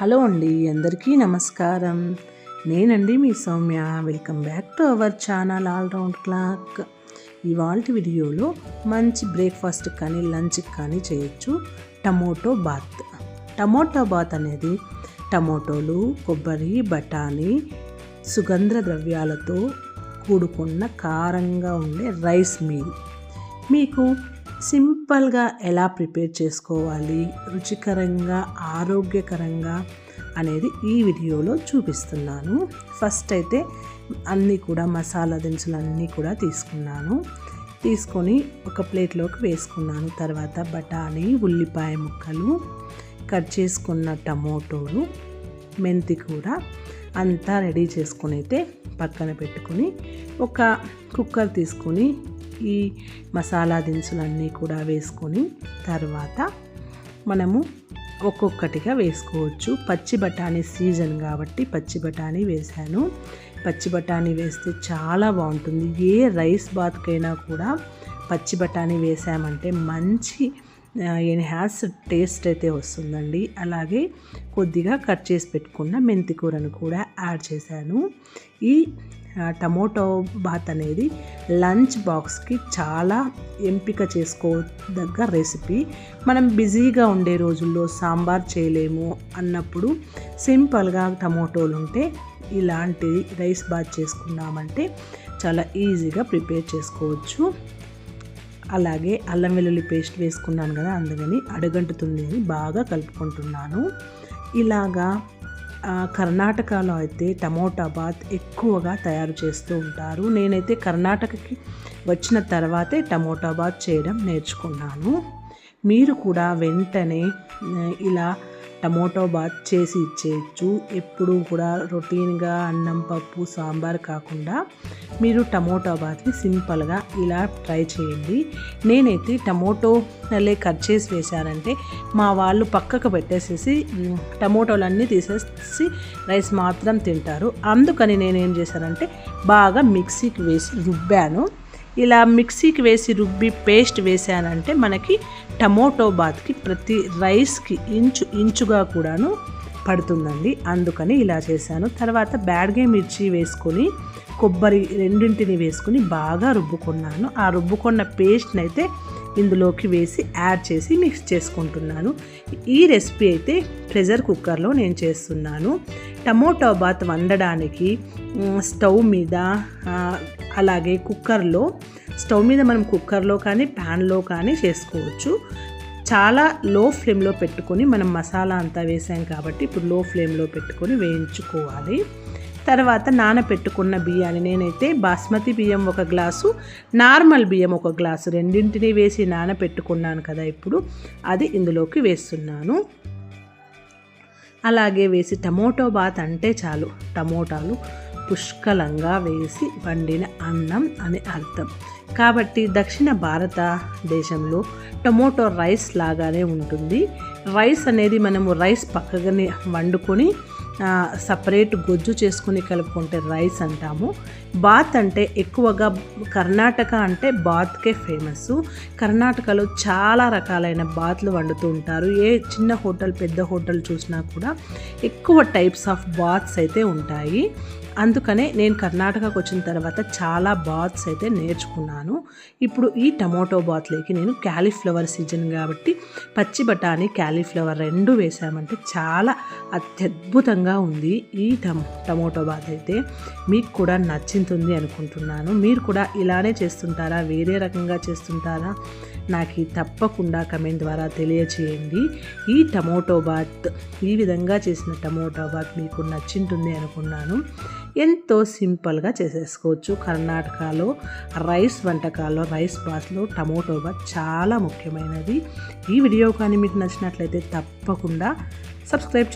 Hello అండి, అందరికీ నమస్కారం. నేనండి మీ Soumya. Welcome back to our channel All Round Clock. ఇవాల్టి వీడియోలో మంచి బ్రేక్ఫాస్ట్ కానీ లంచ్ కానీ చేయొచ్చు టమోటో బాత్. టమోటో బాత్ అనేది టమోటోలు, కొబ్బరి, బఠానీ, సుగంధ ద్రవ్యాలతో కూడుకున్న కారంగా ఉండే రైస్ మీల్. మీకు సింపుల్గా ఎలా ప్రిపేర్ చేసుకోవాలి, రుచికరంగా ఆరోగ్యకరంగా అనేది ఈ వీడియోలో చూపిస్తున్నాను. ఫస్ట్ అయితే అన్నీ కూడా మసాలా దినుసులు అన్నీ కూడా తీసుకొని ఒక ప్లేట్లోకి వేసుకున్నాను. తర్వాత బఠానీ, ఉల్లిపాయ ముక్కలు, కట్ చేసుకున్న టమోటోలు, మెంతి కూర అంతా రెడీ చేసుకుని అయితే పక్కన పెట్టుకుని ఒక కుక్కర్ తీసుకొని ఈ మసాలా దినుసులన్నీ కూడా వేసుకొని తర్వాత మనము ఒక్కొక్కటిగా వేసుకోవచ్చు. పచ్చి బఠానీ సీజన్ కాబట్టి పచ్చి బఠానీ వేసాను. పచ్చి బఠానీ వేస్తే చాలా బాగుంటుంది. ఏ రైస్ బాత్కైనా కూడా పచ్చి బఠానీ వేసామంటే మంచి ఎన్హాన్స్ టేస్ట్ అయితే వస్తుందండి. అలాగే కొద్దిగా కట్ చేసి పెట్టుకున్న మెంతి కూరను కూడా యాడ్ చేశాను. ఈ టమోటో బాత్ అనేది లంచ్ బాక్స్కి చాలా ఎంపిక చేసుకోదగ్గ రెసిపీ. మనం బిజీగా ఉండే రోజుల్లో సాంబార్ చేయలేము అన్నప్పుడు సింపుల్గా టమోటోలు ఉంటే ఇలాంటి రైస్ బాత్ చేసుకున్నామంటే చాలా ఈజీగా ప్రిపేర్ చేసుకోవచ్చు. అలాగే అల్లం వెల్లుల్లి పేస్ట్ వేసుకున్నాను కదా, అందుకని అడుగంటుతుంది అని బాగా కలుపుకుంటున్నాను. ఇలాగా కర్ణాటకలో అయితే టమోటా బాత్ ఎక్కువగా తయారు చేస్తూ ఉంటారు. నేనైతే కర్ణాటకకి వచ్చిన తర్వాతే టమోటా బాత్ చేయడం నేర్చుకున్నాను. మీరు కూడా వెంటనే ఇలా టమోటో బాత్ చేసి ఇచ్చేయచ్చు. ఎప్పుడూ కూడా రొటీన్గా అన్నం, పప్పు, సాంబార్ కాకుండా మీరు టమోటో బాత్ని సింపుల్గా ఇలా ట్రై చేయండి. నేనైతే టమోటోలే కట్ చేసి వేశానంటే మా వాళ్ళు పక్కకు పెట్టేసేసి టమోటోలన్నీ తీసేసి రైస్ మాత్రం తింటారు. అందుకని నేనేం చేశానంటే బాగా మిక్సీకి వేసి రుబ్బాను. ఇలా మిక్సీకి వేసి రుబ్బి పేస్ట్ వేసానంటే మనకి టమోటో బాత్కి ప్రతి రైస్కి ఇంచుగా కూడాను పడుతుందండి. అందుకని ఇలా చేశాను. తర్వాత బ్యాడ్గే మిర్చి వేసుకొని కొబ్బరి రెండింటిని వేసుకొని బాగా రుబ్బుకున్నాను. ఆ రుబ్బుకున్న పేస్ట్ని అయితే ఇందులోకి వేసి యాడ్ చేసి మిక్స్ చేసుకుంటున్నాను. ఈ రెసిపీ అయితే ప్రెషర్ కుక్కర్లో నేను చేస్తున్నాను. టమోటో బాత్ వండడానికి స్టవ్ మీద అలాగే కుక్కర్లో, స్టవ్ మీద మనం కుక్కర్లో కానీ ప్యాన్లో కానీ చేసుకోవచ్చు. చాలా లో ఫ్లేమ్లో పెట్టుకొని మనం మసాలా అంతా వేసాం కాబట్టి ఇప్పుడు లో ఫ్లేమ్లో పెట్టుకొని వేయించుకోవాలి. తర్వాత నానబెట్టుకున్న బియ్యాన్ని, నేనైతే బాస్మతి బియ్యం 1 గ్లాసు, నార్మల్ బియ్యం 1 గ్లాసు రెండింటిని వేసి నానబెట్టుకున్నాను కదా, ఇప్పుడు అది ఇందులోకి వేస్తున్నాను. అలాగే వేసి టమోటో బాత్ అంటే చాలు టమోటాలు పుష్కలంగా వేసి వండిన అన్నం అని అర్థం. కాబట్టి దక్షిణ భారతదేశంలో టమోటో రైస్ లాగానే ఉంటుంది. రైస్ అనేది మనము రైస్ పక్కగానే వండుకొని సపరేట్ గొజ్జు చేసుకుని కలుపుకుంటే రైస్ అంటాము. బాత్ అంటే ఎక్కువగా కర్ణాటక అంటే బాత్కే ఫేమస్. కర్ణాటకలో చాలా రకాలైన బాత్లు వండుతూ ఉంటారు. ఏ చిన్న హోటల్, పెద్ద హోటల్ చూసినా కూడా ఎక్కువ టైప్స్ ఆఫ్ బాత్స్ అయితే ఉంటాయి. అందుకనే నేను కర్ణాటకకు వచ్చిన తర్వాత చాలా బాత్స్ అయితే నేర్చుకున్నాను. ఇప్పుడు ఈ టమోటో బాత్లోకి నేను క్యాలీఫ్లవర్ సీజన్ కాబట్టి పచ్చి బఠానీ, క్యాలీఫ్లవర్ 2 వేసామంటే చాలా అత్యద్భుతంగా ఉంది. ఈ టమోటో బాత్ అయితే మీకు కూడా నచ్చుతుంది అనుకుంటున్నాను. మీరు కూడా ఇలానే చేస్తుంటారా, వేరే రకంగా చేస్తుంటారా? నాకు తప్పకుండా కమెంట్ ద్వారా తెలియచేయండి. ఈ టమోటో బాత్, ఈ విధంగా చేసిన టమోటో బాత్ మీకు నచ్చుతుంది అనుకున్నాను. ఎంతో సింపుల్గా చేసేసుకోవచ్చు. కర్ణాటకలో రైస్ వంటకాల్లో, రైస్ బాత్లో టమోటో బాత్ చాలా ముఖ్యమైనది. ఈ వీడియో కానీ మీకు నచ్చినట్లయితే తప్పకుండా సబ్స్క్రైబ్